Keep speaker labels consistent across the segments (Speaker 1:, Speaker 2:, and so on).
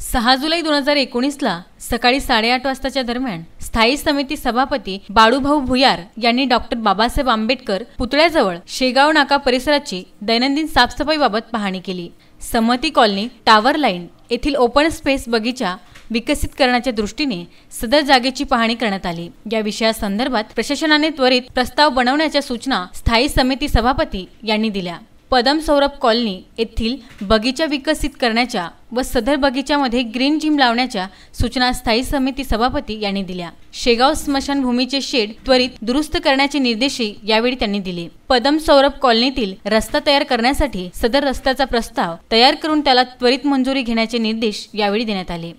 Speaker 1: 6 जुलै 2019ला सकाळी 8:30 वाजताच्या दरम्यान स्थायी समिती सभापती बाळूभाऊ भुयार यांनी डॉक्टर बाबासाहेब आंबेडकर पुतळ्याजवळ शेगाव नाका परिसराची दैनंदिन साफसफाईबाबत पाहणी केली। समती कॉलनी टावर लाईन येथील ओपन स्पेस बगीचा विकसित करण्याच्या दृष्टीने सदर जागेची पाहणी करण्यात आली। या विषयासंदर्भात प्रशासनाने त्वरित प्रस्ताव बनवण्याच्या सूचना स्थायी समिती सभापती यांनी दिल्या। पदम सौरभ कॉलनी येथील बगीचा विकसित करण्याच्या व सदर बगीच्यामध्ये ग्रीन जिम लावण्याच्या सूचना स्थायी समिती सभापती यांनी दिल्या। शेगाव स्मशानभूमीचे शेड त्वरित दुरुस्त करण्याचे निर्देशही यावेळी त्यांनी दिले। पदम सौरभ कॉलनीतील रस्ता तयार करण्यासाठी सदर रस्त्याचा प्रस्ताव तयार करून त्याला त्वरित मंजुरी घेण्याचे निर्देश यावेळी देण्यात आले।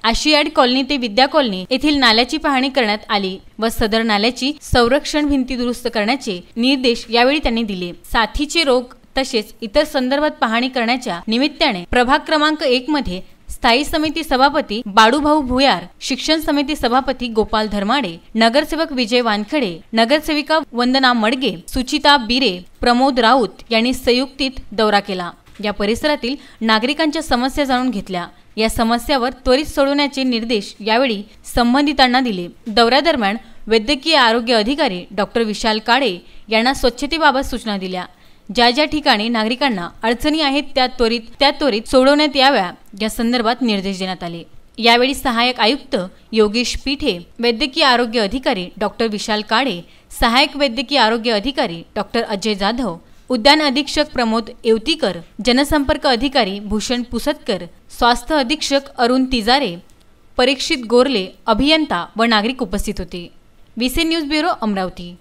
Speaker 1: आशियाड कॉलनी ते विद्या कॉलनी येथील नाल्याची पाहणी करण्यात आली व सदर नाल्याची संरक्षण भिंती दुरुस्त करण्याचे निर्देश यावेळी त्यांनी दिले। साथीचे रोग तसेच इतर संदर्भात पाहणी करण्याच्या निमित्ताने प्रभाग क्रमांक 1 मध्ये स्थायी समिती सभापती बाळूभाऊ भुयार, शिक्षण समिती सभापती गोपाल धर्माडे, नगरसेवक विजय वानखडे, नगरसेविका वंदना मडगे, सुचिता बिरे, प्रमोद राऊत यांनी संयुक्तित दौरा केला। या परिसरातील नागरिकांच्या समस्या जाणून घेतल्या। या समस्यावर त्वरित सोडवण्याचे निर्देश यावेळी संबंधितांना दिले। दौऱ्यादरम्यान वैद्यकीय आरोग्य अधिकारी डॉक्टर विशाल काळे यांना स्वच्छतेबाबत सूचना दिल्या। ज्या ज्या ठिकाणी नागरिकांना अडचणी आहेत त्या त्वरित सोडवण्यात याव्या या संदर्भात निर्देश देण्यात आले। यावेळी सहाय्यक आयुक्त योगेश पीठे, वैद्यकीय आरोग्य अधिकारी डॉक्टर विशाल काळे, सहाय्यक वैद्यकीय आरोग्य अधिकारी डॉक्टर अजय जाधव, उद्यान अधीक्षक प्रमोद येवतीकर, जनसंपर्क अधिकारी भूषण पुसतकर, स्वास्थ्य अधीक्षक अरुण तिजारे, परीक्षित गोरले, अभियंता व नागरिक उपस्थित होते। VC news bureau Amravati.